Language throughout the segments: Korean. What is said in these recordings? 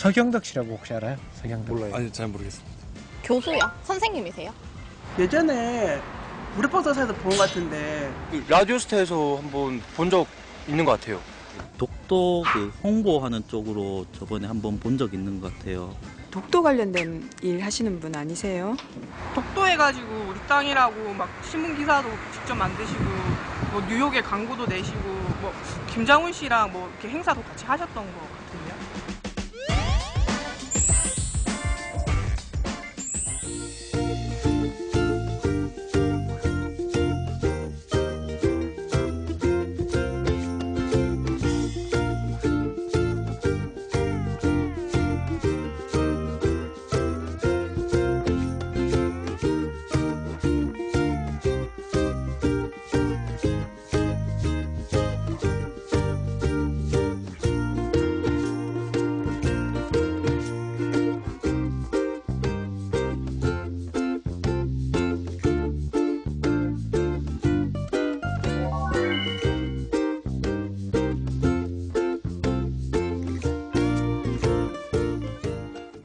서경덕 씨라고 혹시 알아요? 서경덕. 몰라요. 아니, 잘 모르겠습니다. 교수요? 선생님이세요? 예전에 무료버섯에서 본 것 같은데 라디오스타에서 한번 본 적 있는 것 같아요. 독도 그 홍보하는 쪽으로 저번에 한번 본 적 있는 것 같아요. 독도 관련된 일 하시는 분 아니세요? 독도해가지고 우리 땅이라고 막 신문 기사도 직접 만드시고 뭐 뉴욕에 광고도 내시고 뭐 김장훈 씨랑 뭐 이렇게 행사도 같이 하셨던 것 같은데요.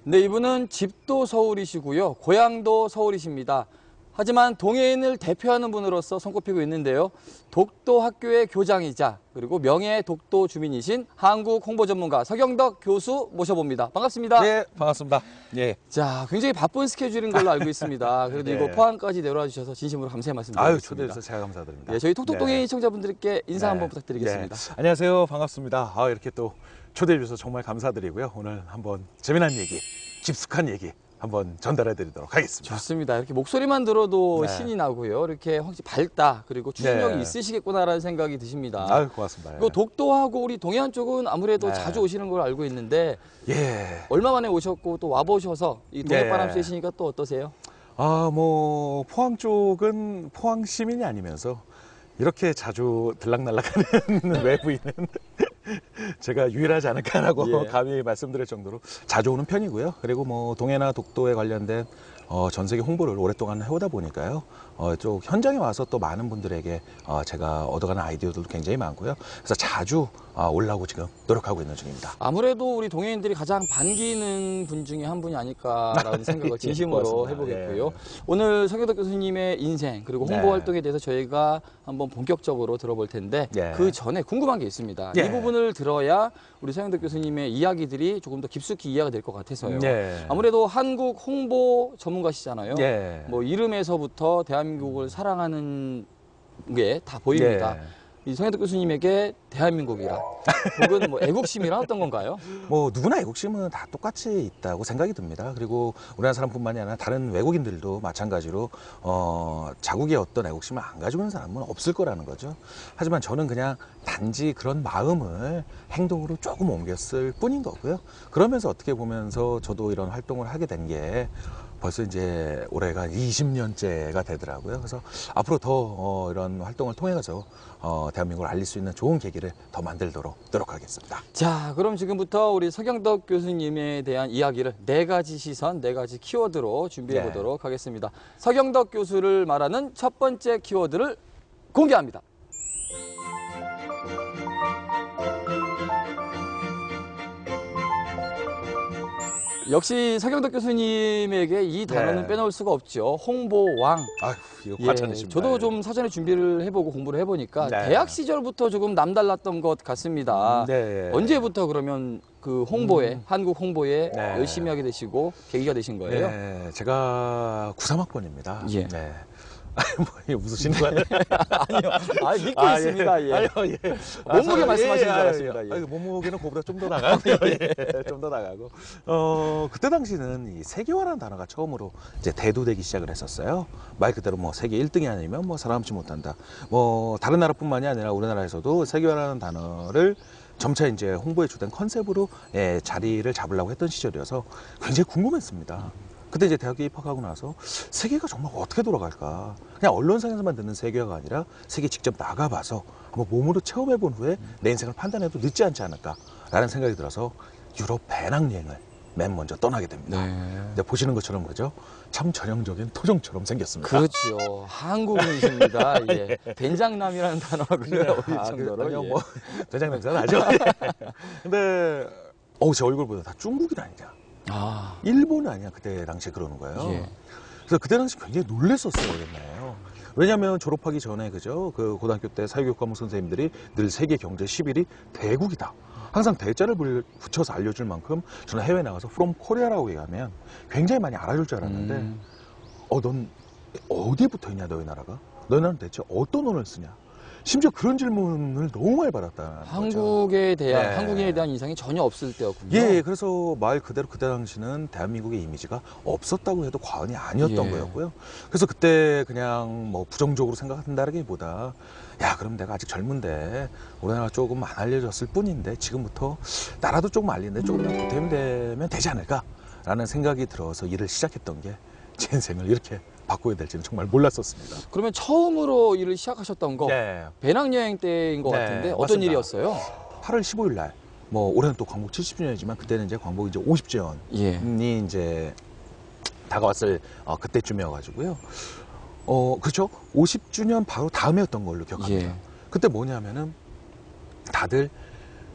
네, 이분은 집도 서울이시고요. 고향도 서울이십니다. 하지만 동해인을 대표하는 분으로서 손꼽히고 있는데요. 독도 학교의 교장이자 그리고 명예 독도 주민이신 한국 홍보 전문가 서경덕 교수 모셔봅니다. 반갑습니다. 네, 반갑습니다. 예. 자, 굉장히 바쁜 스케줄인 걸로 알고 있습니다. 그래도 네. 이거 포항까지 내려와 주셔서 진심으로 감사의 말씀드리겠습니다. 아유, 초대해 주셔서 제가 감사드립니다. 네, 저희 톡톡동해 네. 시청자분들께 인사 한번 부탁드리겠습니다. 네. 안녕하세요. 반갑습니다. 이렇게 또 초대해 주셔서 정말 감사드리고요. 오늘 한번 재미난 얘기, 깊숙한 얘기 한번 전달해 드리도록 하겠습니다. 좋습니다. 이렇게 목소리만 들어도 네. 신이 나고요. 이렇게 확실히 밝다. 그리고 추진력이 네. 있으시겠구나라는 생각이 드십니다. 아유, 고맙습니다. 그리고 독도하고 우리 동해안 쪽은 아무래도 네. 자주 오시는 걸 알고 있는데 예. 얼마 만에 오셨고 또 와보셔서 이 동해바람 네. 쐬시니까 또 어떠세요? 뭐 포항 쪽은 포항 시민이 아니면서 이렇게 자주 들락날락하는 외부인은 제가 유일하지 않을까라고 예. 감히 말씀드릴 정도로 자주 오는 편이고요. 그리고 뭐 동해나 독도에 관련된 전 세계 홍보를 오랫동안 해오다 보니까요. 또 현장에 와서 또 많은 분들에게 제가 얻어가는 아이디어들도 굉장히 많고요. 그래서 자주 올라오고 지금 노력하고 있는 중입니다. 아무래도 우리 동해인들이 가장 반기는 분 중에 한 분이 아닐까라는 생각을 진심으로 고맙습니다. 해보겠고요. 예. 오늘 서경덕 교수님의 인생 그리고 홍보 네. 활동에 대해서 저희가 한번 본격적으로 들어볼 텐데 예. 그 전에 궁금한 게 있습니다. 예. 이 부분을 들어야 우리 서경덕 교수님의 이야기들이 조금 더 깊숙이 이해가 될 것 같아서요. 예. 아무래도 한국 홍보 전문가시잖아요. 예. 뭐 이름에서부터 대한민국을 사랑하는 게 다 보입니다. 예. 이 서경덕 교수님에게 대한민국이라 혹은 뭐 애국심이란 어떤 건가요? 뭐 누구나 애국심은 다 똑같이 있다고 생각이 듭니다. 그리고 우리나라 사람뿐만이 아니라 다른 외국인들도 마찬가지로 자국의 어떤 애국심을 안 가지고 있는 사람은 없을 거라는 거죠. 하지만 저는 그냥 단지 그런 마음을 행동으로 조금 옮겼을 뿐인 거고요. 그러면서 어떻게 보면서 저도 이런 활동을 하게 된 게 벌써 이제 올해가 20년째가 되더라고요. 그래서 앞으로 더 이런 활동을 통해서 대한민국을 알릴 수 있는 좋은 계기를 더 만들도록 노력하겠습니다. 자, 그럼 지금부터 우리 서경덕 교수님에 대한 이야기를 4가지 시선, 4가지 키워드로 준비해 네. 보도록 하겠습니다. 서경덕 교수를 말하는 첫 번째 키워드를 공개합니다. 역시 서경덕 교수님에게 이 단어는 네. 빼놓을 수가 없죠. 홍보왕. 아휴, 이거 예, 과찬이십니다. 저도 좀 사전에 준비를 해보고 공부를 해보니까 네. 대학 시절부터 조금 남달랐던 것 같습니다. 네. 언제부터 그러면 그 홍보에, 한국 홍보에 네. 열심히 하게 되시고 계기가 되신 거예요? 네, 제가 93학번입니다. 예. 네. 뭐, 이거 웃으시는 거예요? 아니요. 믿고 있습니다. 예. 아니요, 예. 몸무게 말씀하시는 줄 알았습니다. 예. 몸무게는 그보다 좀 더 나가고, 예. 좀 더 나가고. 그때 당시는 이 세계화라는 단어가 처음으로 이제 대두되기 시작을 했었어요. 말 그대로 뭐 세계 1등이 아니면 뭐 살아남지 못한다. 뭐 다른 나라뿐만이 아니라 우리나라에서도 세계화라는 단어를 점차 이제 홍보의 주된 컨셉으로 자리를 잡으려고 했던 시절이어서 굉장히 궁금했습니다. 그때 이제 대학에 입학하고 나서 세계가 정말 어떻게 돌아갈까? 그냥 언론상에서만 듣는 세계화가 아니라 세계 직접 나가봐서 한번 몸으로 체험해본 후에 내 인생을 판단해도 늦지 않지 않을까라는 생각이 들어서 유럽 배낭여행을 맨 먼저 떠나게 됩니다. 네. 근데 보시는 것처럼 그죠? 참 전형적인 토종처럼 생겼습니다. 그렇죠. 한국인이십니다. 예. 된장남이라는 단어가 그냥 어울릴 정도로. 아니요, 예. 뭐 된장 냄새가 나죠. 근데 제 얼굴보다 다 중국인 아니냐. 아, 일본 아니야. 그때 당시에 그러는 거예요. 예. 그래서 그때 당시 굉장히 놀랬었어요. 옛날에요. 왜냐하면 졸업하기 전에 그죠? 그 고등학교 때 사회교육 과목 선생님들이 늘 세계 경제 10일이 대국이다. 항상 대자를 붙여서 알려줄 만큼 저는 해외 나가서 from Korea라고 얘기하면 굉장히 많이 알아줄 줄 알았는데 넌 어디에 붙어 있냐 너희 나라가? 너희 나라는 대체 어떤 언어를 쓰냐? 심지어 그런 질문을 너무 많이 받았다는 거죠. 네. 한국인에 대한 인상이 전혀 없을 때였군요. 예, 그래서 말 그대로 그때 당시는 대한민국의 이미지가 없었다고 해도 과언이 아니었던 예. 거였고요. 그래서 그때 그냥 뭐 부정적으로 생각한다라기보다 야, 그럼 내가 아직 젊은데 우리나라 조금 안 알려졌을 뿐인데 지금부터 나라도 조금 알리는데 조금만 보탬이 되면 되지 않을까라는 생각이 들어서 일을 시작했던 게 제 인생을 이렇게 바꿔야 될지는 정말 몰랐었습니다. 그러면 처음으로 일을 시작하셨던 거 네. 배낭여행 때인 것 네, 같은데 어떤 맞습니다. 일이었어요? 8월 15일 날, 뭐 올해는 또 광복 70주년이지만 그때는 이제 광복 이제 50주년이 예. 이제 다가왔을 그때쯤이어가지고요. 그렇죠. 50주년 바로 다음이었던 걸로 기억합니다. 예. 그때 뭐냐면은 다들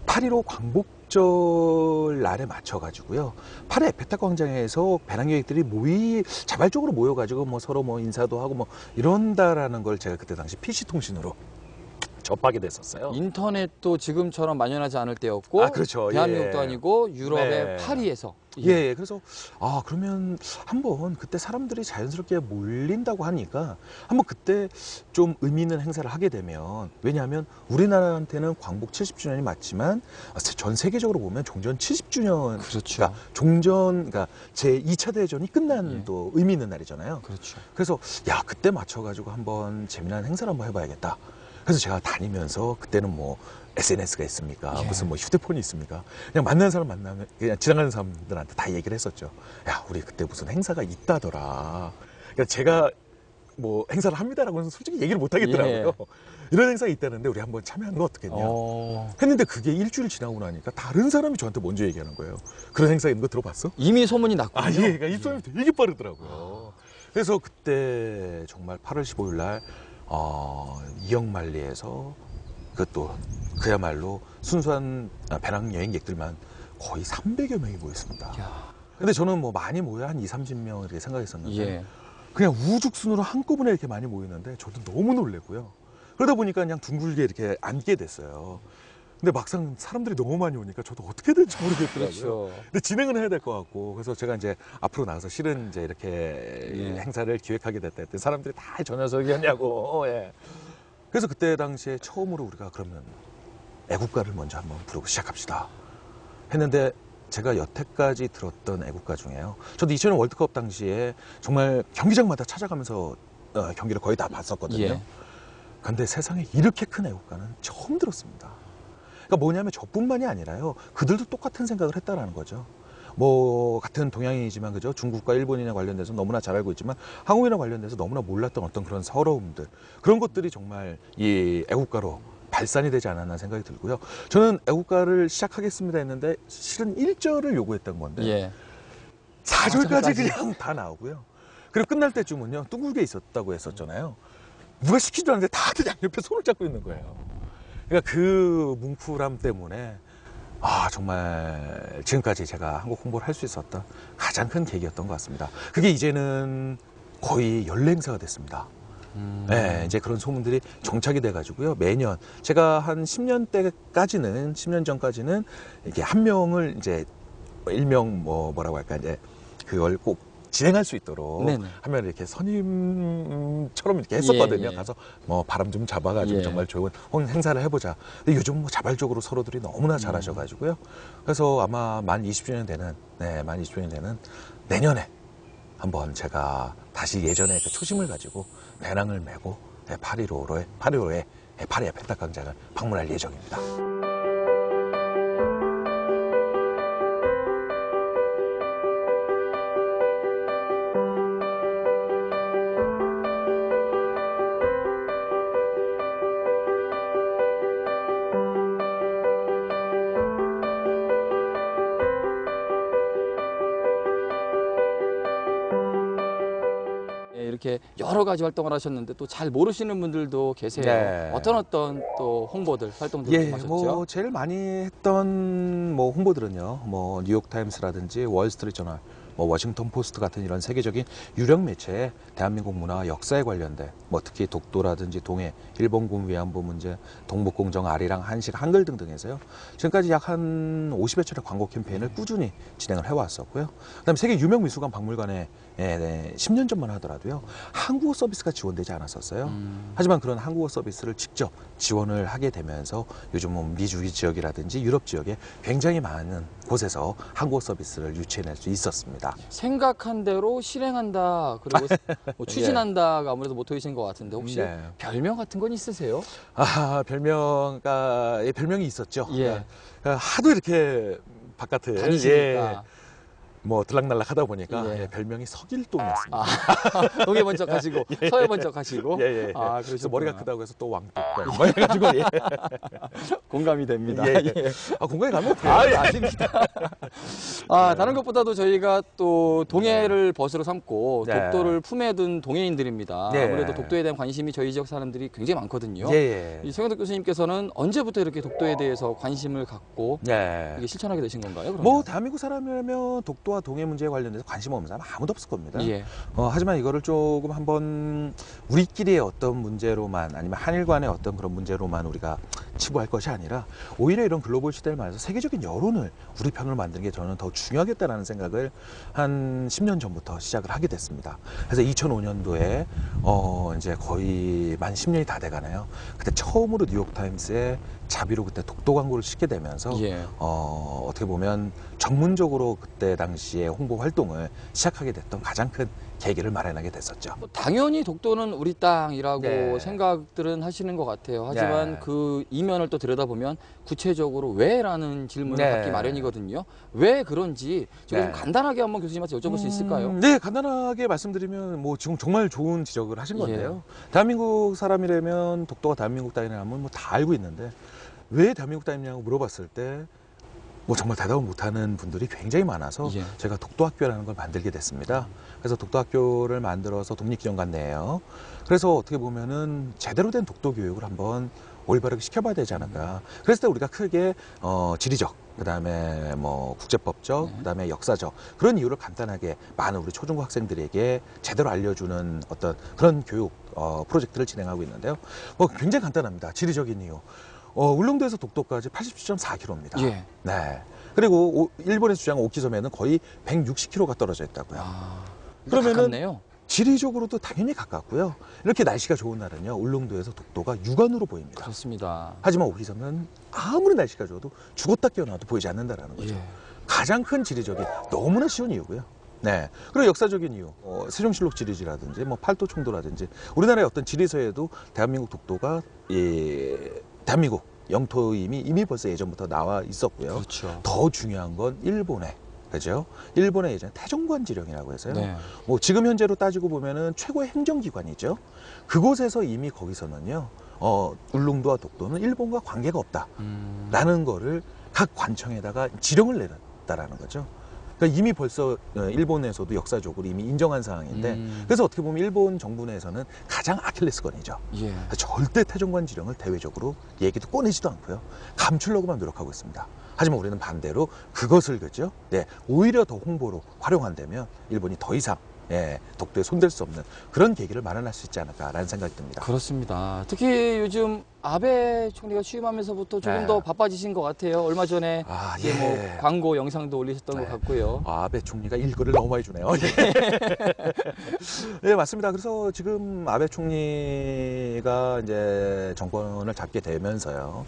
8.15 광복절 날에 맞춰가지고요. 8회 에펠탑 광장에서 배낭여행들이 자발적으로 모여가지고 뭐 서로 뭐 인사도 하고 뭐 이런다라는 걸 제가 그때 당시 PC통신으로 접하게 됐었어요. 인터넷도 지금처럼 만연하지 않을 때였고 그렇죠. 대한민국도 예. 아니고 유럽의 네. 파리에서 예, 그래서 그러면 한번 그때 사람들이 자연스럽게 몰린다고 하니까 한번 그때 좀 의미 있는 행사를 하게 되면, 왜냐하면 우리나라한테는 광복 70주년이 맞지만 전 세계적으로 보면 종전 70주년, 그렇죠. 그러니까 제 2차 대전이 끝난 예. 또 의미 있는 날이잖아요. 그렇죠. 그래서 야, 그때 맞춰가지고 한번 재미난 행사를 한번 해봐야겠다. 그래서 제가 다니면서 그때는 뭐 SNS가 있습니까? 예. 무슨 뭐 휴대폰이 있습니까? 그냥 만나는 사람 만나면 그냥 지나가는 사람들한테 다 얘기를 했었죠. 야, 우리 그때 무슨 행사가 있다더라. 그러니까 제가 뭐 행사를 합니다라고는 솔직히 얘기를 못 하겠더라고요. 예. 이런 행사가 있다는데 우리 한번 참여하는 거 어떻겠냐. 했는데 그게 일주일 지나고 나니까 다른 사람이 저한테 먼저 얘기하는 거예요. 그런 행사 있는 거 들어봤어? 이미 소문이 났군요. 그러니까 입소문이 되게 빠르더라고요. 그래서 그때 정말 8월 15일 날 이영만리에서 그것도 그야말로 순수한 배낭여행객들만 거의 300여 명이 모였습니다. 근데 저는 뭐 많이 모여 한 20-30명 이렇게 생각했었는데 예. 그냥 우죽순으로 한꺼번에 이렇게 많이 모이는데 저도 너무 놀랬고요. 그러다 보니까 그냥 둥글게 이렇게 앉게 됐어요. 근데 막상 사람들이 너무 많이 오니까 저도 어떻게 될지 모르겠더라고요. 그렇죠. 근데 진행은 해야 될 것 같고, 그래서 제가 이제 앞으로 나가서 실은 이제 이렇게 예. 행사를 기획하게 됐다 했더니 사람들이 다 저 녀석이었냐고. 예. 그래서 그때 당시에 처음으로 우리가 그러면 애국가를 먼저 한번 부르고 시작합시다 했는데, 제가 여태까지 들었던 애국가 중에요. 저도 2002년 월드컵 당시에 정말 경기장마다 찾아가면서 경기를 거의 다 봤었거든요. 예. 근데 세상에 이렇게 큰 애국가는 처음 들었습니다. 그러니까 뭐냐면 저뿐만이 아니라요. 그들도 똑같은 생각을 했다라는 거죠. 뭐 같은 동양인이지만 그죠? 중국과 일본이나 관련돼서 너무나 잘 알고 있지만 한국이나 관련돼서 너무나 몰랐던 어떤 그런 서러움들, 그런 것들이 정말 이 애국가로 발산이 되지 않았나 생각이 들고요. 저는 애국가를 시작하겠습니다 했는데 실은 1절을 요구했던 건데 예. 4절까지 그냥 다 나오고요. 그리고 끝날 때쯤은요, 둥글게 있었다고 했었잖아요. 누가 시키지도 않는데 다들 양옆에 손을 잡고 있는 거예요. 그러니까 그 뭉클함 때문에 정말 지금까지 제가 한국 홍보를 할 수 있었던 가장 큰 계기였던 것 같습니다. 그게 이제는 거의 연례 행사가 됐습니다. 네, 이제 그런 소문들이 정착이 돼가지고요. 매년 제가 한 10년 전까지는 이렇게 한 명을 이제 일명 뭐라고 할까, 이제 그걸 꼭 진행할 수 있도록 네네. 하면 이렇게 선임처럼 이렇게 했었거든요. 예. 가서 뭐 바람 좀 잡아가지고 예. 정말 좋은 행사를 해보자. 근데 요즘 뭐 자발적으로 서로들이 너무나 잘하셔가지고요. 그래서 아마 만 20주년 되는 내년에 한번 제가 다시 예전의 그 초심을 가지고 배낭을 메고 8.15의 파리 에펠탑 광장을 방문할 예정입니다. 이렇게 여러 가지 활동을 하셨는데 또 잘 모르시는 분들도 계세요. 네. 어떤 또 홍보들, 활동들 좀 하셨죠? 뭐 제일 많이 했던 뭐 홍보들은요. 뭐 뉴욕타임스라든지 월스트리트저널, 뭐 워싱턴 포스트 같은 이런 세계적인 유력 매체에 대한민국 문화와 역사에 관련된 뭐 특히 독도라든지 동해, 일본군 위안부 문제, 동북공정, 아리랑, 한식, 한글 등등에서요. 지금까지 약 한 50여 차례 광고 캠페인을 꾸준히 진행을 해왔었고요. 그다음에 세계 유명 미술관 박물관에 10년 전만 하더라도요. 한국어 서비스가 지원되지 않았었어요. 하지만 그런 한국어 서비스를 직접 지원을 하게 되면서 요즘 뭐 미주기 지역이라든지 유럽 지역에 굉장히 많은 곳에서 한국어 서비스를 유치해낼 수 있었습니다. 생각한 대로 실행한다, 그리고 뭐 추진한다가 아무래도 모토이신 것 같은데 혹시 네. 별명 같은 건 있으세요? 별명이 있었죠. 예. 그러니까 하도 이렇게 바깥을 다니시니까. 뭐 들락날락 하다 보니까 예. 별명이 석일동이었습니다. 동해 먼저 가시고 서해 먼저 가시고. 예. 아, 그래서 그러셨구나. 머리가 크다고 해서 또 왕뚝 뭐 해가지고 공감이 됩니다. 예. 예. 공간에 가면 돼요. 아닙니다. 다른 것보다도 저희가 또 동해를 벗으로 삼고 네. 독도를 품에 든 동해인들입니다. 네. 아무래도 독도에 대한 관심이 저희 지역 사람들이 굉장히 많거든요. 예. 이 성현덕 교수님께서는 언제부터 이렇게 독도에 대해서 관심을 갖고 예. 이게 실천하게 되신 건가요? 그러면? 뭐 대한민국 사람이라면 독도와 동해 문제에 관련해서 관심 없는 사람 아무도 없을 겁니다. 예. 하지만 이거를 조금 한번 우리끼리의 어떤 문제로만 아니면 한일 간의 어떤 그런 문제로만 우리가 치부할 것이 아니라 오히려 이런 글로벌 시대를 맞아서 세계적인 여론을 우리 편으로 만드는 게 저는 더 중요하겠다라는 생각을 한 10년 전부터 시작을 하게 됐습니다. 그래서 2005년도에 이제 거의 만 10년이 다 돼가네요. 그때 처음으로 뉴욕타임스에 자비로 그때 독도 광고를 싣게 되면서 예. 어떻게 보면 전문적으로 그때 당시에 홍보 활동을 시작하게 됐던 가장 큰 계기를 마련하게 됐었죠. 뭐 당연히 독도는 우리 땅이라고 네. 생각들은 하시는 것 같아요. 하지만 네. 그 이면을 또 들여다보면 구체적으로 왜라는 질문을 네. 받기 마련이거든요. 왜 그런지 제가 좀 네. 간단하게 한번 교수님한테 여쭤볼 수 있을까요? 네, 간단하게 말씀드리면 뭐 지금 정말 좋은 지적을 하신 건데요. 대한민국 사람이라면 독도가 대한민국 땅이라면 뭐 다 알고 있는데 왜 대한민국 땅이냐고 물어봤을 때 뭐 정말 대답을 못하는 분들이 굉장히 많아서 예. 제가 독도학교라는 걸 만들게 됐습니다. 그래서 독도학교를 만들어서 독립기념관 내에요. 그래서 어떻게 보면은 제대로 된 독도 교육을 한번 올바르게 시켜봐야 되지 않을까. 그랬을 때 우리가 크게 지리적, 그다음에 뭐 국제법적, 그다음에 역사적 그런 이유를 간단하게 많은 우리 초중고 학생들에게 제대로 알려주는 어떤 그런 교육 프로젝트를 진행하고 있는데요. 뭐 굉장히 간단합니다. 지리적인 이유. 울릉도에서 독도까지 87.4km입니다. 예. 네. 그리고 일본에서 주장한 오키섬에는 거의 160km가 떨어져 있다고요. 그러면은 가깝네요. 지리적으로도 당연히 가깝고요. 이렇게 날씨가 좋은 날은요, 울릉도에서 독도가 육안으로 보입니다. 그렇습니다. 하지만 오키섬은 아무리 날씨가 좋아도 죽었다 깨어나도 보이지 않는다라는 거죠. 예. 가장 큰 지리적인 너무나 쉬운 이유고요. 네. 그리고 역사적인 이유, 세종실록 지리지라든지, 뭐 팔도 총도라든지, 우리나라의 어떤 지리서에도 대한민국 독도가 대한민국 영토임이 이미 벌써 예전부터 나와 있었고요. 그렇죠. 더 중요한 건 일본의, 그죠? 일본의 예전 태종관 지령이라고 해서요. 네. 뭐 지금 현재로 따지고 보면은 최고의 행정기관이죠. 그곳에서 이미 거기서는요, 울릉도와 독도는 일본과 관계가 없다라는 거를 각 관청에다가 지령을 내렸다라는 거죠. 그러니까 이미 벌써 일본에서도 역사적으로 이미 인정한 사항인데, 그래서 어떻게 보면 일본 정부 내에서는 가장 아킬레스건이죠. 예. 절대 태종관 지령을 대외적으로 얘기도 꺼내지도 않고요. 감추려고만 노력하고 있습니다. 하지만 우리는 반대로 그것을 그죠? 네, 오히려 더 홍보로 활용한다면 일본이 더 이상 독도에 손댈 수 없는 그런 계기를 마련할 수 있지 않을까라는 생각이 듭니다. 그렇습니다. 특히 요즘 아베 총리가 취임하면서부터 조금 네. 더 바빠지신 것 같아요. 얼마 전에 이제 뭐 광고 영상도 올리셨던 것 같고요. 아베 총리가 일거리를 너무 많이 주네요. 네, 맞습니다. 그래서 지금 아베 총리가 이제 정권을 잡게 되면서요.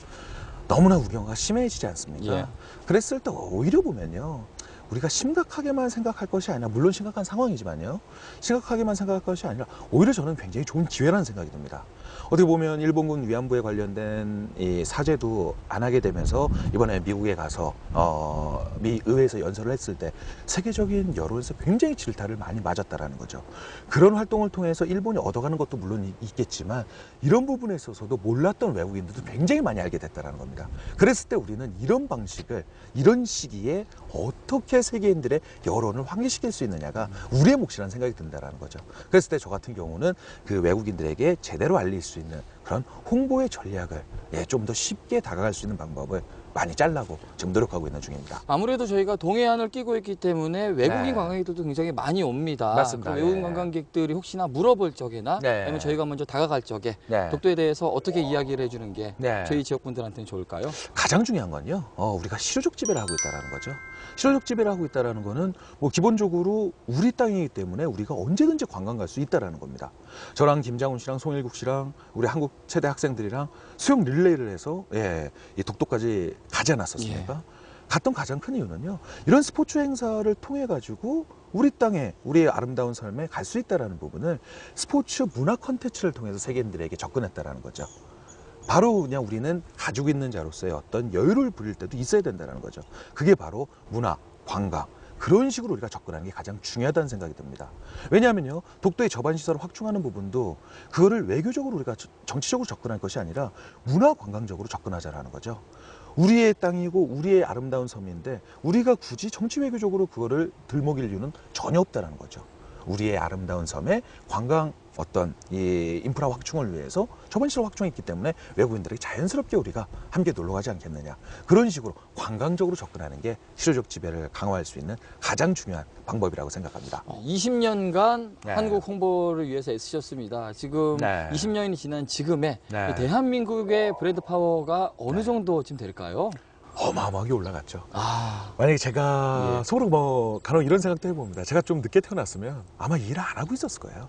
너무나 우경화가 심해지지 않습니까? 예. 그랬을 때 오히려 보면요. 우리가 심각하게만 생각할 것이 아니라, 물론 심각한 상황이지만요. 심각하게만 생각할 것이 아니라 오히려 저는 굉장히 좋은 기회라는 생각이 듭니다. 어떻게 보면 일본군 위안부에 관련된 이 사죄도 안 하게 되면서 이번에 미국에 가서 미 의회에서 연설을 했을 때 세계적인 여론에서 굉장히 질타를 많이 맞았다라는 거죠. 그런 활동을 통해서 일본이 얻어가는 것도 물론 있겠지만 이런 부분에 있어서도 몰랐던 외국인들도 굉장히 많이 알게 됐다는 겁니다. 그랬을 때 우리는 이런 방식을 이런 시기에 어떻게 세계인들의 여론을 환기시킬 수 있느냐가 우리의 몫이라는 생각이 든다는 거죠. 그랬을 때 저 같은 경우는 그 외국인들에게 제대로 알릴 수 있는 그런 홍보의 전략을 좀 더 쉽게 다가갈 수 있는 방법을 많이 짜려고 지금 노력하고 있는 중입니다. 아무래도 저희가 동해안을 끼고 있기 때문에 외국인 네. 관광객들도 굉장히 많이 옵니다. 맞습니다. 그 외국인 예. 관광객들이 혹시나 물어볼 적에나 네. 아니면 저희가 먼저 다가갈 적에 네. 독도에 대해서 어떻게 이야기를 해주는 게 네. 저희 지역 분들한테는 좋을까요? 가장 중요한 건요, 우리가 실효적 지배를 하고 있다는 거죠. 실효적 지배를 하고 있다는 거는 뭐 기본적으로 우리 땅이기 때문에 우리가 언제든지 관광 갈 수 있다는 겁니다. 저랑 김장훈 씨랑 송일국 씨랑 우리 한국 체대 학생들이랑 수영 릴레이를 해서 이 독도까지 가지 않았었습니까? 갔던 가장 큰 이유는요, 이런 스포츠 행사를 통해 가지고 우리 땅에 우리의 아름다운 삶에 갈 수 있다는 부분을 스포츠 문화 콘텐츠를 통해서 세계인들에게 접근했다는 거죠. 바로 그냥 우리는 가지고 있는 자로서의 어떤 여유를 부릴 때도 있어야 된다는 거죠. 그게 바로 문화, 관광, 그런 식으로 우리가 접근하는 게 가장 중요하다는 생각이 듭니다. 왜냐하면요, 독도의 저반 시설을 확충하는 부분도 그거를 외교적으로 우리가 정치적으로 접근할 것이 아니라 문화 관광적으로 접근하자라는 거죠. 우리의 땅이고 우리의 아름다운 섬인데 우리가 굳이 정치 외교적으로 그거를 들먹일 이유는 전혀 없다는 거죠. 우리의 아름다운 섬에 관광 어떤 이 인프라 확충을 위해서 저번 시설 확충했기 때문에 외국인들에게 자연스럽게 우리가 함께 놀러 가지 않겠느냐. 그런 식으로 관광적으로 접근하는 게 실효적 지배를 강화할 수 있는 가장 중요한 방법이라고 생각합니다. 20년간 네. 한국 홍보를 위해서 애쓰셨습니다. 지금 네. 20년이 지난 지금의 네. 이 대한민국의 브랜드 파워가 어느 정도 지금 될까요? 어마어마하게 올라갔죠. 아, 만약에 제가 예. 속으로 뭐 간혹 이런 생각도 해봅니다. 제가 좀 늦게 태어났으면 아마 일을 안 하고 있었을 거예요.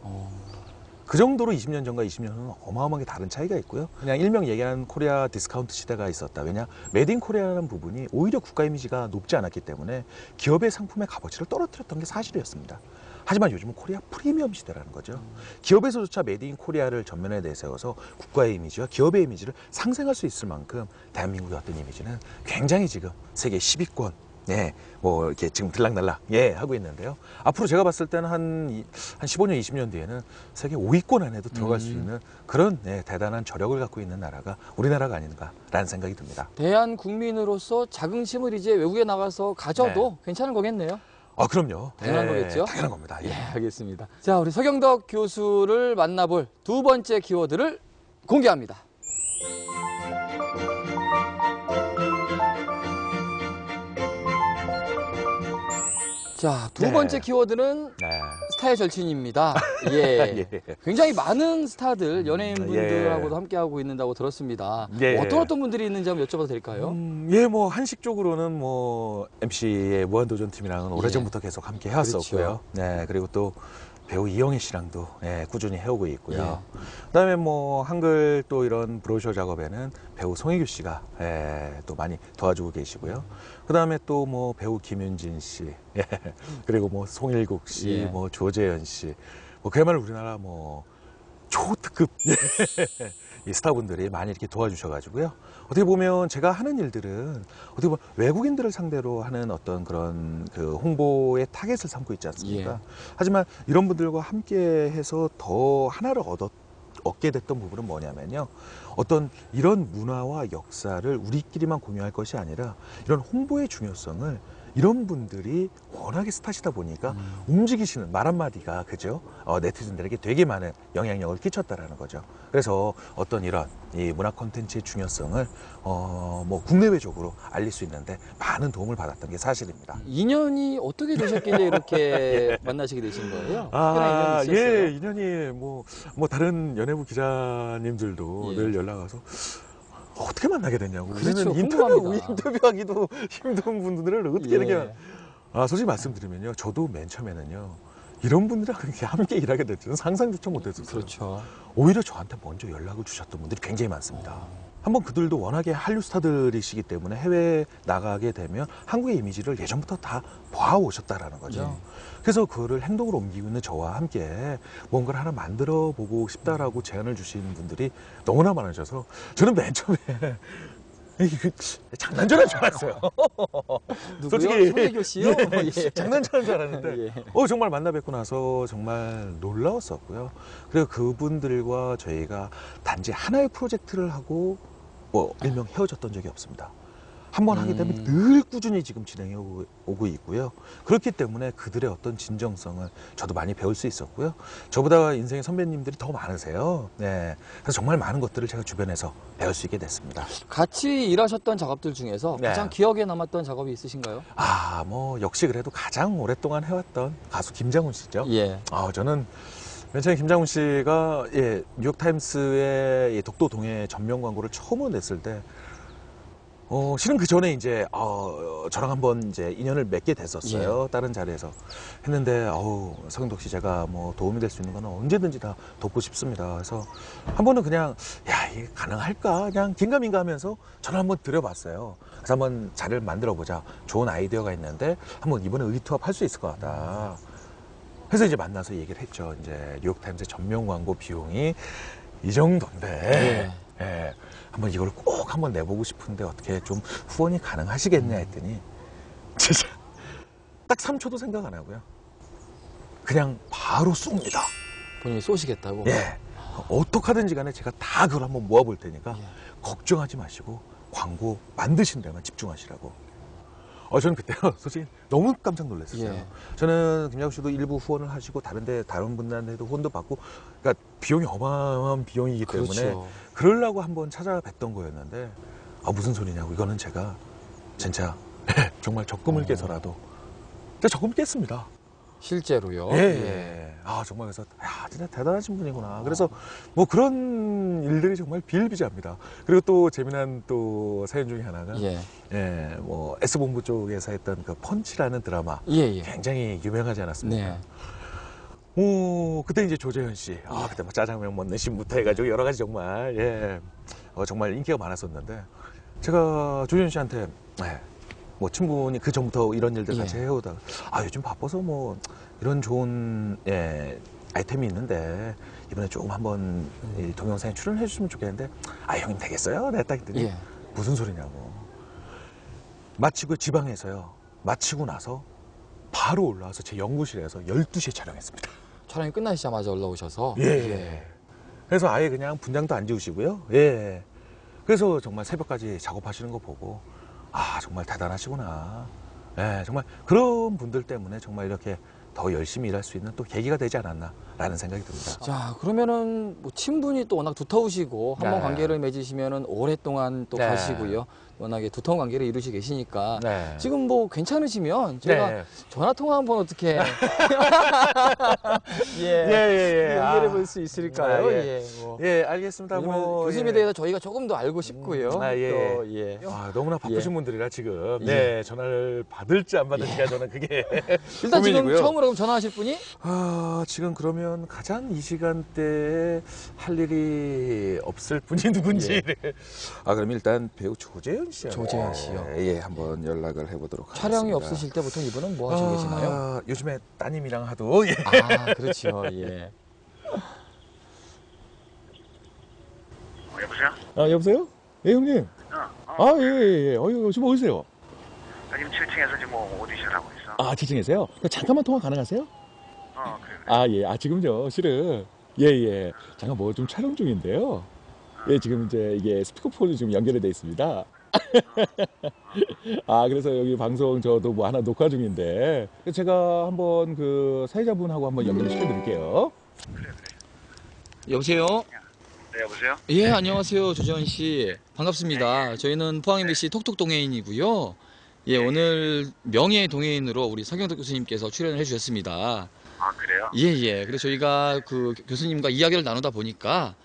그 정도로 20년 전과 20년 후는 어마어마하게 다른 차이가 있고요. 그냥 일명 얘기하는 코리아 디스카운트 시대가 있었다. 왜냐? 메이드 인 코리아라는 부분이 오히려 국가 이미지가 높지 않았기 때문에 기업의 상품의 값어치를 떨어뜨렸던 게 사실이었습니다. 하지만 요즘은 코리아 프리미엄 시대라는 거죠. 기업에서조차 메이드 인 코리아를 전면에 내세워서 국가의 이미지와 기업의 이미지를 상생할 수 있을 만큼 대한민국의 어떤 이미지는 굉장히 지금 세계 10위권 뭐 이렇게 지금 들락날락 하고 있는데요. 앞으로 제가 봤을 때는 한 15년, 20년 뒤에는 세계 5위권 안에도 들어갈 수 있는 그런 대단한 저력을 갖고 있는 나라가 우리나라가 아닌가라는 생각이 듭니다. 대한 국민으로서 자긍심을 이제 외국에 나가서 가져도 괜찮은 거겠네요. 아, 그럼요. 당연한 거겠죠? 당연한 겁니다. 예, 알겠습니다. 자, 우리 서경덕 교수를 만나볼 두 번째 키워드를 공개합니다. 자, 두 번째 키워드는 스타의 절친입니다. 예. 굉장히 많은 스타들, 연예인분들하고도 함께하고 있는다고 들었습니다. 어떤 분들이 있는지 한번 여쭤봐도 될까요? 뭐 한식적으로는 뭐 MC의 무한도전 팀이랑은 오래전부터 계속 함께 해왔었고요. 그렇죠. 그리고 또 배우 이영애 씨랑도 꾸준히 해오고 있고요. 그다음에 뭐 한글 또 이런 브로셔 작업에는 배우 송혜교 씨가 또 많이 도와주고 계시고요. 그다음에 또 뭐 배우 김윤진 씨, 그리고 뭐 송일국 씨, 뭐 조재현 씨, 뭐 그야말로 우리나라 뭐 초특급 이 스타분들이 많이 이렇게 도와주셔가지고요. 어떻게 보면 제가 하는 일들은 어떻게 보면 외국인들을 상대로 하는 어떤 그런 그 홍보의 타겟을 삼고 있지 않습니까? 하지만 이런 분들과 함께해서 더 하나를 얻게 됐던 부분은 뭐냐면요. 어떤 이런 문화와 역사를 우리끼리만 공유할 것이 아니라 이런 홍보의 중요성을 이런 분들이 워낙에 스타시다 보니까 움직이시는 말 한마디가 그죠? 네티즌들에게 되게 많은 영향력을 끼쳤다라는 거죠. 그래서 어떤 이런 이 문화 콘텐츠의 중요성을 뭐 국내외적으로 알릴 수 있는데 많은 도움을 받았던 게 사실입니다. 인연이 어떻게 되셨길래 이렇게 만나시게 되신 거예요? 특별한 인연이 있었어요? 인연이 뭐 다른 연예부 기자님들도 늘 연락 와서 어떻게 만나게 됐냐고. 그렇죠. 우리는 인터뷰하기도 힘든 분들을 어떻게 이렇게. 솔직히 말씀드리면요. 저도 맨 처음에는요. 이런 분들이랑 그렇게 함께 일하게 될 줄은 상상조차 못했었어요. 그렇죠. 오히려 저한테 먼저 연락을 주셨던 분들이 굉장히 많습니다. 한번 그들도 워낙에 한류 스타들이시기 때문에 해외에 나가게 되면 한국의 이미지를 예전부터 다 봐오셨다라는 거죠. 그래서 그거를 행동으로 옮기고 있는 저와 함께 뭔가를 하나 만들어 보고 싶다라고 제안을 주시는 분들이 너무나 많으셔서 저는 맨 처음에 장난전화인 줄 알았어요. 누구요? 솔직히 손혜교 씨요? 네, 예. 장난전화인 줄 알았는데 예. 정말 만나 뵙고 나서 정말 놀라웠었고요. 그리고 그분들과 저희가 단지 하나의 프로젝트를 하고 뭐 일명 헤어졌던 적이 없습니다. 한번 하게 되면 늘 꾸준히 지금 진행해 오고 있고요. 그렇기 때문에 그들의 어떤 진정성을 저도 많이 배울 수 있었고요. 저보다 인생의 선배님들이 더 많으세요. 네, 그래서 정말 많은 것들을 제가 주변에서 배울 수 있게 됐습니다. 같이 일하셨던 작업들 중에서 네. 가장 기억에 남았던 작업이 있으신가요? 뭐 역시 그래도 가장 오랫동안 해왔던 가수 김장훈 씨죠. 예. 저는 맨 처음에 김장훈 씨가 뉴욕타임스의 독도 동해 전면 광고를 처음으로 냈을 때 실은 그 전에 이제 저랑 한번 이제 인연을 맺게 됐었어요. 다른 자리에서 했는데 서경덕 씨 제가 뭐 도움이 될 수 있는 거는 언제든지 다 돕고 싶습니다. 그래서 한 번은 그냥 이게 가능할까 그냥 긴가민가 하면서 전화 한번 드려봤어요. 그래서 한번 자리를 만들어 보자. 좋은 아이디어가 있는데 한번 이번에 의투합 할 수 있을 것 같다. 그래서 이제 만나서 얘기를 했죠. 이제 뉴욕타임스 전면 광고 비용이 이 정도인데. 예, 한번 이걸 꼭 한번 내보고 싶은데 어떻게 좀 후원이 가능하시겠냐 했더니 진짜 딱 3초도 생각 안 하고요. 그냥 바로 쏩니다. 본인이 쏘시겠다고? 예. 어떡하든지 간에 제가 다 그걸 한번 모아볼 테니까 걱정하지 마시고 광고 만드신 데만 집중하시라고. 저는 그때 솔직히 너무 깜짝 놀랐었어요. 예. 저는 김장훈 씨도 일부 후원을 하시고 다른 분들한테도 후원도 받고 그러니까 비용이 어마어마한 비용이기 때문에 그렇죠. 그러려고 한번 찾아뵀던 거였는데 무슨 소리냐고 이거는 제가 진짜 정말 적금을 깨서라도 진짜 적금 깼습니다. 실제로요? 예. 정말 그래서 진짜 대단하신 분이구나. 그래서 뭐 그런 일들이 정말 비일비재합니다. 그리고 또 재미난 또 사연 중에 하나가 뭐 S본부 쪽에서 했던 그 펀치라는 드라마 굉장히 유명하지 않았습니까? 네. 그때 이제 조재현 씨, 그때 뭐 짜장면 먹는 신부터 해가지고 여러 가지 정말 정말 인기가 많았었는데 제가 조재현 씨한테 뭐 친분이 그 전부터 이런 일들 같이 해오다가 요즘 바빠서 뭐 이런 좋은 아이템이 있는데 이번에 조금 한번 이 동영상에 출연해 주시면 좋겠는데 형님 되겠어요? 내가 딱 했더니 무슨 소리냐고. 마치고 지방에서요. 마치고 나서 바로 올라와서 제 연구실에서 12시에 촬영했습니다. 촬영이 끝나시자마자 올라오셔서? 그래서 아예 그냥 분장도 안 지우시고요. 그래서 정말 새벽까지 작업하시는 거 보고 정말 대단하시구나. 정말 그런 분들 때문에 정말 이렇게 더 열심히 일할 수 있는 또 계기가 되지 않았나라는 생각이 듭니다. 자, 그러면은 뭐 친분이 또 워낙 두터우시고 한번 관계를 맺으시면은 오랫동안 또 가시고요. 워낙에 두터운 관계를 이루시고 계시니까 지금 뭐 괜찮으시면 제가 전화 통화 한번 어떻게 연결해 볼 수 있을까요? 알겠습니다. 교수님에 대해서 저희가 조금 더 알고 싶고요. 너무나 바쁘신 분들이라 지금 전화를 받을지 안 받을지가 저는 그게 일단 고민이고요. 지금 처음으로 그럼 전화하실 분이? 지금 그러면 가장 이 시간대에 할 일이 없을 분이 누군지. 그럼 일단 배우 조재현 씨요. 조재현 씨요. 한번 연락을 해보도록 하겠습니다. 촬영이 없으실 때 보통 이분은 뭐 하시고 계시나요? 요즘에 따님이랑 하도. 그렇죠. 여보세요? 여보세요? 형님. 지금 어디세요? 지금 7층에서 지금 오디션 하고 있어. 7층에서요? 잠깐만 통화 가능하세요? 그래. 지금요, 실은. 잠깐 뭐 좀 촬영 중인데요. 지금 이제 이게 스피커폰이 지금 연결이 돼 있습니다. 그래서 여기 방송 저도 뭐 하나 녹화 중인데 제가 한번 그 사회자분하고 한번 연결을 시켜드릴게요. 그래. 여보세요? 네, 여보세요? 안녕하세요. 조재현 씨. 반갑습니다. 저희는 포항 MBC 톡톡 동해인이고요. 오늘 명예 동해인으로 우리 서경덕 교수님께서 출연을 해주셨습니다. 그래요? 그래서 저희가 그 교수님과 이야기를 나누다 보니까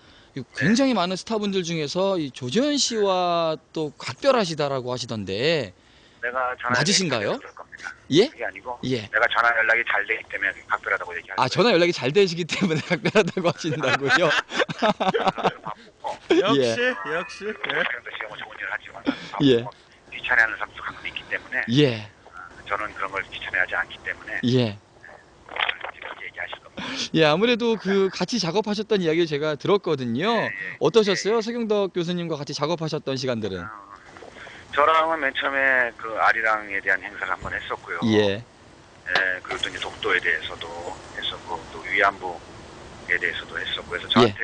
굉장히 많은 스타분들 중에서 이 조재현 씨와 또 각별하시다라고 하시던데 내가 전화 맞으신가요? 그게 아니고 내가 전화 연락이 잘 되기 때문에 각별하다고 얘기하는 전화 연락이 잘 되시기 때문에 각별하다고 하신다고요? 예. 역시. 서경덕 씨가 뭐 좋은 일을 하지만 예. 뭐 귀찮아하는 사람도 가끔 있기 때문에 예. 저는 그런 걸 귀찮아하지 않기 때문에 예. 그렇게 얘기하실 겁니다. 예, 아무래도 그 같이 작업하셨던 이야기를 제가 들었거든요. 어떠셨어요? 서경덕 교수님과 같이 작업하셨던 시간들은? 저랑은 맨 처음에 그 아리랑에 대한 행사를 한번 했었고요. 예. 예, 그리고 또 이제 독도에 대해서도 했었고 또 위안부에 대해서도 했었고 그래서 저한테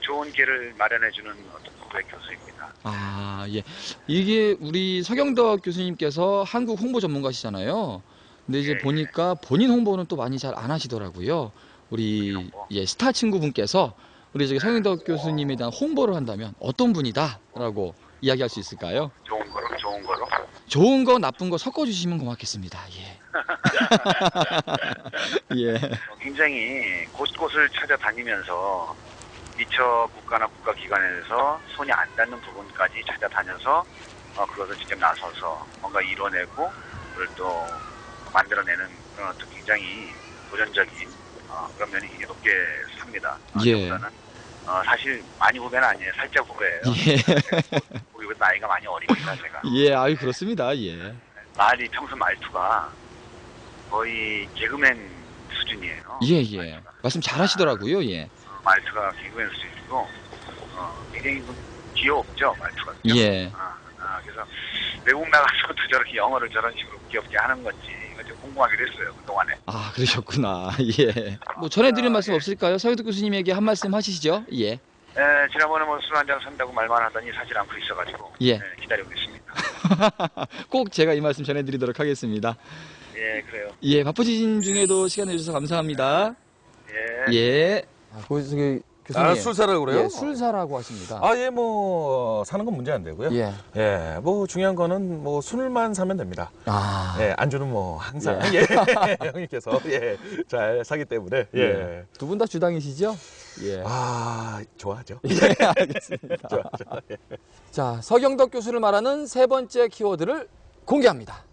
좋은 기회를 마련해주는 어떤 국회 교수입니다. 아, 예. 이게 우리 서경덕 교수님께서 한국 홍보 전문가시잖아요. 근데 이제 보니까 본인 홍보는 또 많이 잘 안 하시더라고요. 우리 스타 친구분께서 우리 저기 서경덕 교수님에 대한 홍보를 한다면 어떤 분이다라고 이야기할 수 있을까요? 좋은 거로. 좋은 거 나쁜 거 섞어주시면 고맙겠습니다. 예. 예. 굉장히 곳곳을 찾아다니면서 미처 국가나 국가기관에서 손이 안 닿는 부분까지 찾아다녀서 그것을 직접 나서서 뭔가 이뤄내고 그걸 또 만들어내는 그런 어떤 굉장히 도전적인 그런 면이 굉장히 높게 삽니다. 예. 저보다는 사실 많이 후배는 아니에요. 살짝 후배예요. 예. 우리보다 나이가 많이 어리니까 제가. 예, 아유 그렇습니다. 예. 평소 말투가 거의 개그맨 수준이에요. 예. 말씀 잘하시더라고요. 예. 말투가 개그맨 수준이고 굉장히 좀 귀엽죠 말투가. 예. 그래서 외국 나가서도 저렇게 영어를 저런 식으로 귀엽게 하는 건지 이거 좀 궁금하기도 했어요 그동안에. 아 그러셨구나. 예. 뭐 전해드릴 말씀 없을까요? 서경덕 교수님에게 한 말씀 하시죠. 예. 지난번에 뭐 술 한잔 산다고 말만 하더니 사질 않고 있어가지고 예. 기다리고 있습니다. 꼭 제가 이 말씀 전해드리도록 하겠습니다. 예, 그래요. 예, 바쁘신 중에도 시간 내주셔서 감사합니다. 예. 예. 저기 교수님. 술 사라고 그래요? 예, 술 사라고 하십니다. 뭐 사는 건 문제 안 되고요. 예. 뭐 중요한 거는 뭐 술만 사면 됩니다. 예, 안주는 뭐 항상 형님께서 잘 사기 때문에 두 분 다 주당이시죠? 예. 좋아하죠. 예, 알겠습니다. 좋아하죠. 예. 자, 서경덕 교수를 말하는 세 번째 키워드를 공개합니다.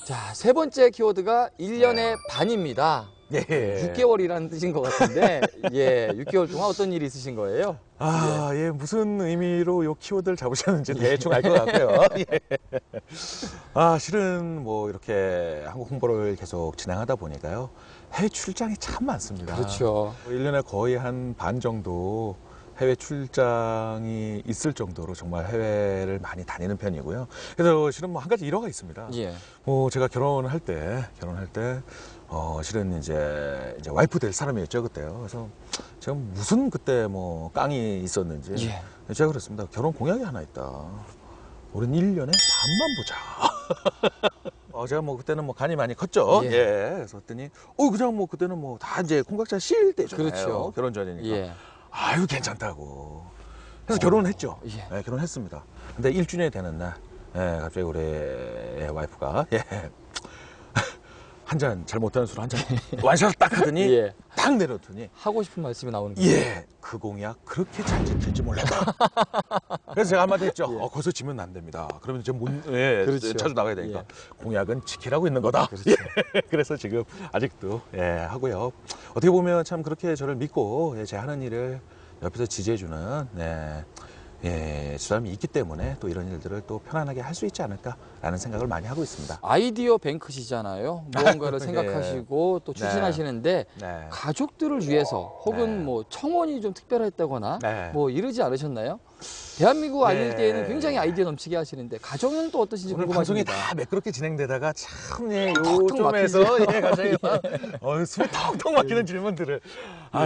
자, 세 번째 키워드가 1년의 반입니다. 예. 6개월이라는 뜻인 것 같은데, 6개월 동안 어떤 일이 있으신 거예요? 무슨 의미로 요 키워드를 잡으셨는지 대충 알 것 같고요. 실은 뭐 이렇게 한국 홍보를 계속 진행하다 보니까요. 해외 출장이 참 많습니다. 그렇죠. 1년에 거의 한 반 정도 해외 출장이 있을 정도로 정말 해외를 많이 다니는 편이고요. 그래서 실은 뭐 한 가지 일화가 있습니다. 뭐 제가 결혼할 때 실은 이제 와이프 될 사람이었죠 그때요. 그래서 제가 무슨 그때 뭐 깡이 있었는지 제가 그랬습니다. 결혼 공약이 하나 있다. 우린 1년에 반만 보자. 제가 뭐 그때는 뭐 간이 많이 컸죠. 그래서 그랬더니 그냥 뭐 그때는 뭐 다 이제 콩각자 씌일 때잖아요. 그렇죠. 결혼 전이니까. 아유 괜찮다고. 그래서 결혼을 했죠. 결혼했습니다. 근데 1주년이 되는 날 갑자기 우리 와이프가 한 잔 잘 못하는 술 한 잔 완샷을 딱 하더니 딱 내려놓더니 하고 싶은 말씀이 나오는 거예요. 그 공약 그렇게 잘 지킬지 몰랐다. 그래서 제가 한마디 했죠. 거기서 지면 안 됩니다. 그러면 이제 그렇죠. 자주 나가야 되니까 공약은 지키라고 있는 거다. 그렇죠. 그래서 지금 아직도 하고요. 어떻게 보면 참 그렇게 저를 믿고 제 하는 일을 옆에서 지지해주는 사람이 있기 때문에 또 이런 일들을 또 편안하게 할 수 있지 않을까라는 생각을 많이 하고 있습니다. 아이디어 뱅크시잖아요. 무언가를 생각하시고 또 추진하시는데 가족들을 위해서 혹은 뭐 청원이 좀 특별했다거나 뭐 이러지 않으셨나요? 대한민국 알릴 때에는 굉장히 아이디어 넘치게 하시는데 가정은 또 어떠신지 오늘 방송이 궁금하십니다. 다 매끄럽게 진행되다가 참 턱턱 요점에서 막히죠. 갑자기 숨이 턱턱 막히는 질문들을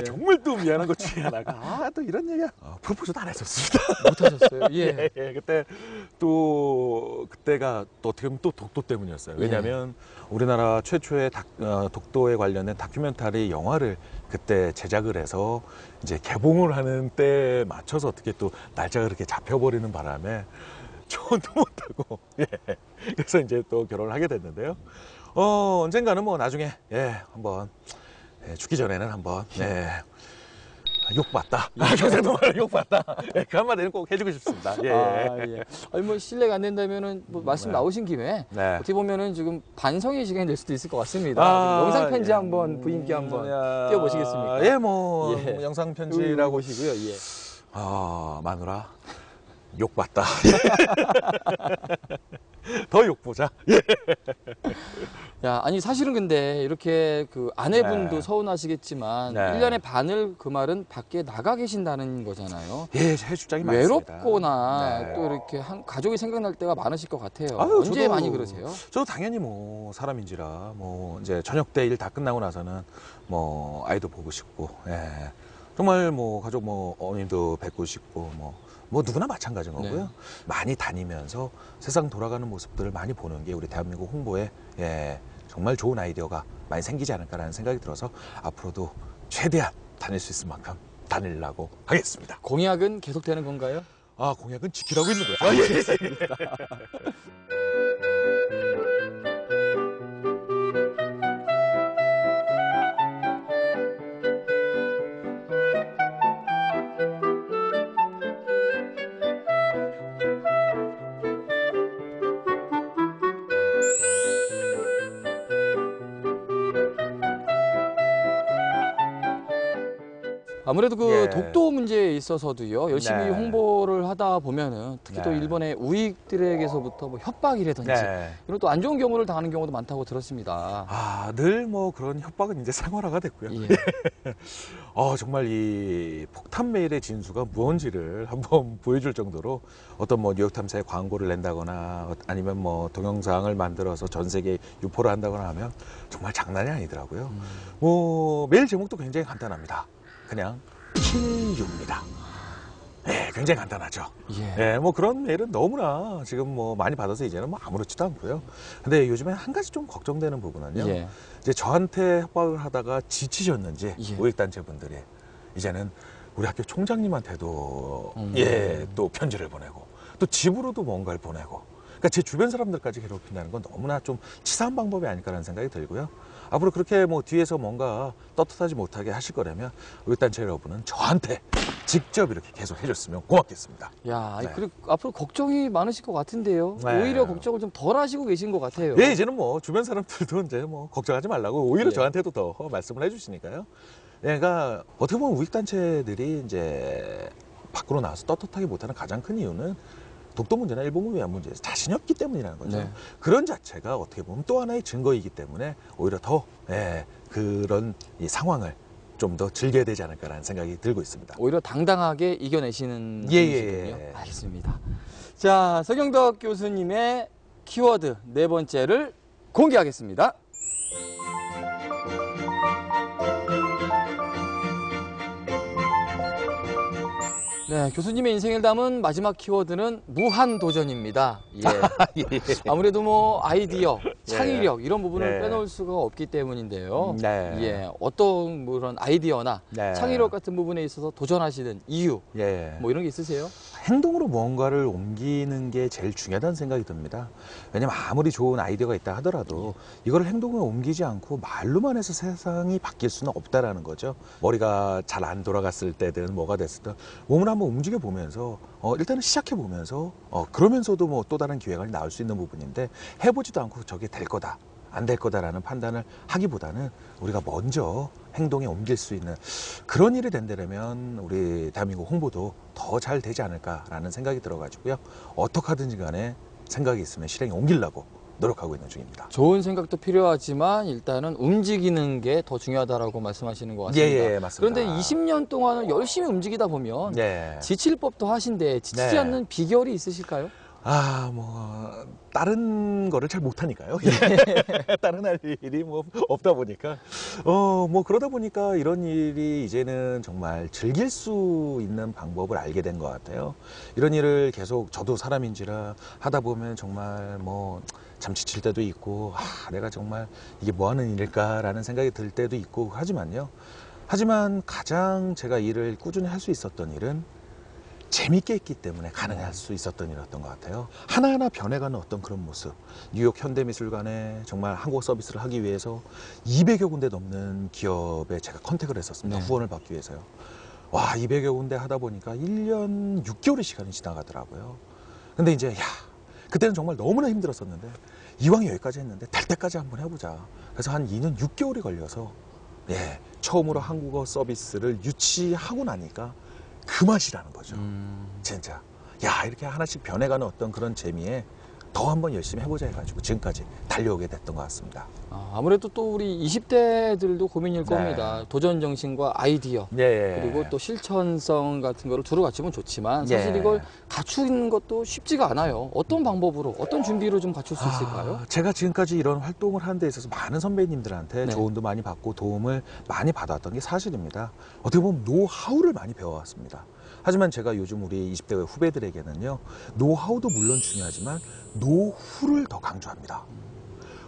정말 또 미안한 것 중에 하나가 또 이런 얘기야. 프로포즈도 안 했었습니다. 못하셨어요? 그때 또 그때가 또 어떻게 보면 또 독도 때문이었어요. 왜냐하면 우리나라 최초의 독도에 관련된 다큐멘터리 영화를 그때 제작을 해서 이제 개봉을 하는 때에 맞춰서 어떻게 또 날짜가 그렇게 잡혀버리는 바람에 결혼도 못하고 그래서 이제 또 결혼을 하게 됐는데요. 언젠가는 뭐 나중에 한번 죽기 전에는 한번 욕받다. 경상도말 욕받다. 예, 그 한마디는 꼭 해주고 싶습니다. 예. 예. 아니 뭐 실례가 안 된다면은 뭐 말씀 나오신 김에 네. 어떻게 보면은 지금 반성의 시간이 될 수도 있을 것 같습니다. 영상 편지 한번 부인께 한번 띄워보시겠습니까? 예, 뭐 영상 편지라고 보시고요. 예. 마누라 욕받다. 더 욕보자. 예. 야, 아니 사실은 근데 이렇게 그 아내분도 네. 서운하시겠지만 네. 1년의 반을 그 말은 밖에 나가 계신다는 거잖아요. 예, 해주장이 많습니다. 외롭거나 네. 또 이렇게 가족이 생각날 때가 많으실 것 같아요. 아유, 언제 저도- 많이 그러세요? 저도 당연히 뭐 사람인지라 뭐 이제 저녁 때 일 다 끝나고 나서는 뭐 아이도 보고 싶고, 예. 정말 뭐 가족 뭐 어머님도 뵙고 싶고 뭐 누구나 마찬가지인 거고요. 네. 많이 다니면서 세상 돌아가는 모습들을 많이 보는 게 우리 대한민국 홍보에 정말 좋은 아이디어가 많이 생기지 않을까라는 생각이 들어서 앞으로도 최대한 다닐 수 있을 만큼 다니려고 하겠습니다. 공약은 계속되는 건가요? 공약은 지키라고 있는 거야. 아무래도 그 예. 독도 문제에 있어서도요. 열심히 네. 홍보를 하다 보면은 특히 또 네. 일본의 우익들에게서부터 뭐 협박이라든지 네. 이런 또 안 좋은 경우를 당하는 경우도 많다고 들었습니다. 늘 뭐 그런 협박은 이제 생활화가 됐고요. 예. 정말 이 폭탄 메일의 진수가 무언지를 한번 보여줄 정도로 어떤 뭐 뉴욕타임스에 광고를 낸다거나 아니면 뭐 동영상을 만들어서 전 세계에 유포를 한다거나 하면 정말 장난이 아니더라고요. 뭐 메일 제목도 굉장히 간단합니다. 그냥 킬유입니다. 네, 굉장히 간단하죠. 예. 네, 뭐 그런 메일은 너무나 지금 뭐 많이 받아서 이제는 뭐 아무렇지도 않고요. 근데 요즘에 한 가지 좀 걱정되는 부분은요. 예. 이제 저한테 협박을 하다가 지치셨는지 예. 우익단체분들이 이제는 우리 학교 총장님한테도 또 편지를 보내고 또 집으로도 뭔가를 보내고, 그러니까 제 주변 사람들까지 괴롭힌다는 건 너무나 좀 치사한 방법이 아닐까라는 생각이 들고요. 앞으로 그렇게 뭐 뒤에서 뭔가 떳떳하지 못하게 하실 거라면 우익단체 여러분은 저한테 직접 이렇게 계속 해줬으면 고맙겠습니다. 야, 네. 그리고 앞으로 걱정이 많으실 것 같은데요. 네. 오히려 걱정을 좀 덜 하시고 계신 것 같아요. 예, 이제는 뭐 주변 사람들도 이제 뭐 걱정하지 말라고 오히려 예. 저한테도 더 말씀을 해주시니까요. 그러니까 어떻게 보면 우익단체들이 이제 밖으로 나와서 떳떳하게 못하는 가장 큰 이유는 독도 문제나 일본 위안 문제에서 자신이 없기 때문이라는 거죠. 네. 그런 자체가 어떻게 보면 또 하나의 증거이기 때문에 오히려 더 그런 이 상황을 좀 더 즐겨야 되지 않을까라는 생각이 들고 있습니다. 오히려 당당하게 이겨내시는 예, 분이시군요. 예. 알겠습니다. 자, 서경덕 교수님의 키워드 네 번째를 공개하겠습니다. 네, 교수님의 인생을 담은 마지막 키워드는 무한도전입니다. 예. 아무래도 뭐 아이디어, 창의력 이런 부분을 네. 빼놓을 수가 없기 때문인데요. 네. 예, 어떤 뭐 그런 아이디어나 네. 창의력 같은 부분에 있어서 도전하시는 이유 뭐 이런 게 있으세요? 행동으로 무언가를 옮기는 게 제일 중요하다는 생각이 듭니다. 왜냐면 아무리 좋은 아이디어가 있다 하더라도 이걸 행동에 옮기지 않고 말로만 해서 세상이 바뀔 수는 없다라는 거죠. 머리가 잘 안 돌아갔을 때든 뭐가 됐을 때 몸을 한번 움직여 보면서 일단은 시작해 보면서 그러면서도 뭐 또 다른 기회가 나올 수 있는 부분인데 해보지도 않고 저게 될 거다 안 될 거다라는 판단을 하기보다는 우리가 먼저 행동에 옮길 수 있는 그런 일이 된다면 우리 대한민국 홍보도 더 잘 되지 않을까라는 생각이 들어가지고요. 어떻게 하든지 간에 생각이 있으면 실행에 옮기려고 노력하고 있는 중입니다. 좋은 생각도 필요하지만 일단은 움직이는 게 더 중요하다라고 말씀하시는 것 같습니다. 예, 맞습니다. 그런데 20년 동안을 열심히 움직이다 보면 지칠 법도 하신데 지치지 네. 않는 비결이 있으실까요? 다른 거를 잘 못하니까요. 다른 할 일이 뭐 없다 보니까 뭐 그러다 보니까 이런 일이 이제는 정말 즐길 수 있는 방법을 알게 된 것 같아요. 이런 일을 계속 저도 사람인지라 하다 보면 정말 뭐 참 지칠 때도 있고 내가 정말 이게 뭐 하는 일일까라는 생각이 들 때도 있고 하지만 가장 제가 일을 꾸준히 할 수 있었던 일은 재밌게 했기 때문에 가능할 수 있었던 일이었던 것 같아요. 하나하나 변해가는 어떤 그런 모습. 뉴욕 현대미술관에 정말 한국 서비스를 하기 위해서 200여 군데 넘는 기업에 제가 컨택을 했었습니다. 후원을 받기 위해서요. 와, 200여 군데 하다 보니까 1년 6개월의 시간이 지나가더라고요. 근데 이제 그때는 정말 너무나 힘들었었는데 이왕 여기까지 했는데 될 때까지 한번 해보자. 그래서 한 2년 6개월이 걸려서 처음으로 한국어 서비스를 유치하고 나니까 그 맛이라는 거죠. 진짜 이렇게 하나씩 변해가는 어떤 그런 재미에 더 한번 열심히 해보자 해가지고 지금까지 달려오게 됐던 것 같습니다. 아무래도 또 우리 20대들도 고민일 겁니다. 도전 정신과 아이디어 그리고 또 실천성 같은 거를 두루 갖추면 좋지만 사실 이걸 갖추는 것도 쉽지가 않아요. 어떤 방법으로 어떤 준비로 좀 갖출 수 있을까요? 제가 지금까지 이런 활동을 하는 데 있어서 많은 선배님들한테 조언도 많이 받고 도움을 많이 받았던 게 사실입니다. 어떻게 보면 노하우를 많이 배워왔습니다. 하지만 제가 요즘 우리 20대 후배들에게는요, 노하우도 물론 중요하지만 노후를 더 강조합니다.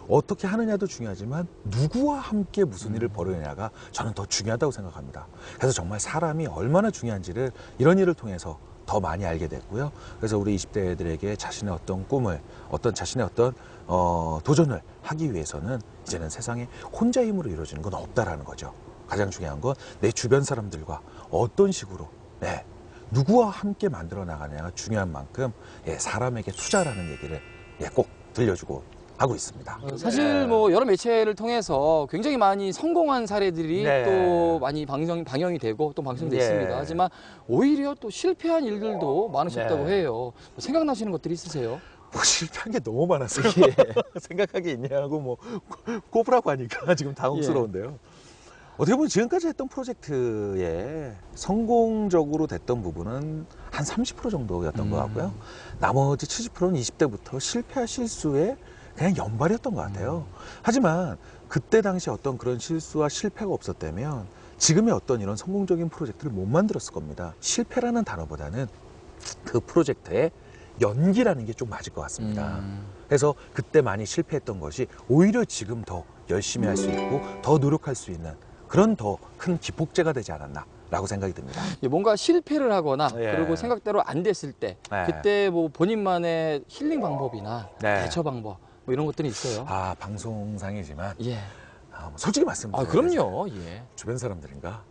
어떻게 하느냐도 중요하지만 누구와 함께 무슨 일을 벌이느냐가 저는 더 중요하다고 생각합니다. 그래서 정말 사람이 얼마나 중요한지를 이런 일을 통해서 더 많이 알게 됐고요. 그래서 우리 20대들에게 자신의 어떤 꿈을, 자신의 어떤 도전을 하기 위해서는 이제는 세상에 혼자 힘으로 이루어지는 건 없다라는 거죠. 가장 중요한 건 내 주변 사람들과 어떤 식으로 누구와 함께 만들어 나가냐가 중요한 만큼 사람에게 투자라는 얘기를 꼭 들려주고 하고 있습니다. 사실 뭐 여러 매체를 통해서 굉장히 많이 성공한 사례들이 또 많이 방영이 되고 또 방송됐습니다. 하지만 오히려 또 실패한 일들도 많으셨다고 해요. 생각나시는 것들이 있으세요? 실패한 게 너무 많았어요. 생각하기 있냐고 뭐 꼽으라고 하니까 지금 당혹스러운데요. 어떻게 보면 지금까지 했던 프로젝트에 성공적으로 됐던 부분은 한 30% 정도였던 것 같고요. 나머지 70%는 20대부터 실패와 실수에 그냥 연발이었던 것 같아요. 하지만 그때 당시 어떤 그런 실수와 실패가 없었다면 지금의 어떤 이런 성공적인 프로젝트를 못 만들었을 겁니다. 실패라는 단어보다는 그 프로젝트의 연기라는 게 좀 맞을 것 같습니다. 그래서 그때 많이 실패했던 것이 오히려 지금 더 열심히 할 수 있고 더 노력할 수 있는 그런 더 큰 기폭제가 되지 않았나라고 생각이 듭니다. 뭔가 실패를 하거나 그리고 생각대로 안 됐을 때 그때 뭐 본인만의 힐링 방법이나 대처 방법 뭐 이런 것들이 있어요? 방송상이지만 솔직히 말씀드리면 그럼요. 주변 사람들인가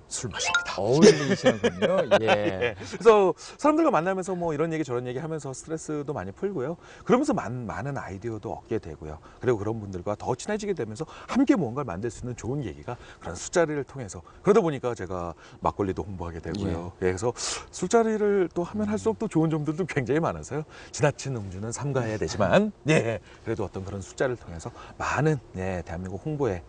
술 마십니다. 어울리시는군요. 그래서 사람들과 만나면서 뭐 이런 얘기 저런 얘기 하면서 스트레스도 많이 풀고요. 그러면서 많은 아이디어도 얻게 되고요. 그리고 그런 분들과 더 친해지게 되면서 함께 무언가를 만들 수 있는 좋은 계기가 그런 술자리를 통해서 그러다 보니까 제가 막걸리도 홍보하게 되고요. 그래서 술자리를 또 하면 할수록 또 좋은 점들도 굉장히 많아서요. 지나친 음주는 삼가해야 되지만 그래도 어떤 그런 술자리를 통해서 많은 대한민국 홍보에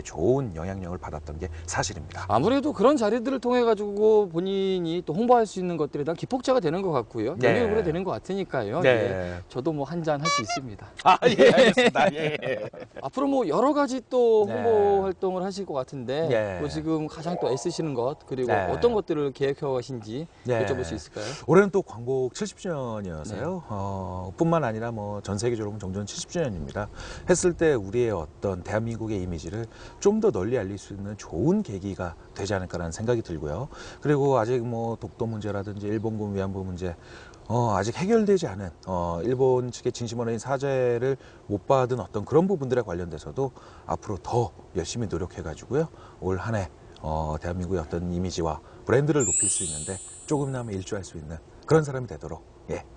좋은 영향력을 받았던 게 사실입니다. 아무래도 그런 자리들을 통해 가지고 본인이 또 홍보할 수 있는 것들에 대한 기폭제가 되는 것 같고요. 연결고리 되는 것 같으니까요. 저도 뭐 한 잔 할 수 있습니다. 알겠습니다. 앞으로 뭐 여러 가지 또 홍보 활동을 하실 것 같은데 뭐 지금 가장 또 애쓰시는 것 그리고 어떤 것들을 계획해 가신지 여쭤볼 수 있을까요? 올해는 또 광복 70주년이어서요. 뿐만 아니라 뭐 전 세계적으로 정전 70주년입니다. 했을 때 우리의 어떤 대한민국의 이미지를 좀 더 널리 알릴 수 있는 좋은 계기가 되지 않을까라는 생각이 들고요. 그리고 아직 뭐 독도 문제라든지 일본군 위안부 문제 아직 해결되지 않은 일본 측의 진심 어린 사죄를 못 받은 어떤 그런 부분들에 관련돼서도 앞으로 더 열심히 노력해가지고요. 올 한 해 대한민국의 어떤 이미지와 브랜드를 높일 수 있는데 조금이나마 일조할 수 있는 그런 사람이 되도록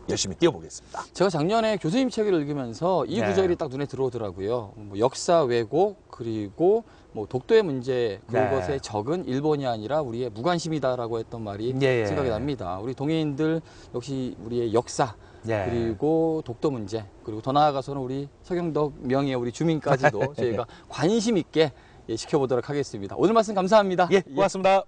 열심히 뛰어보겠습니다. 제가 작년에 교수님 책을 읽으면서 이 구절이 딱 눈에 들어오더라고요. 뭐 역사 왜곡 그리고 뭐 독도의 문제 그것의 적은 일본이 아니라 우리의 무관심이다라고 했던 말이 생각이 납니다. 우리 동해인들 역시 우리의 역사 그리고 독도 문제 그리고 더 나아가서는 우리 서경덕 명예 우리 주민까지도 저희가 관심 있게 지켜보도록 하겠습니다. 오늘 말씀 감사합니다. 고맙습니다.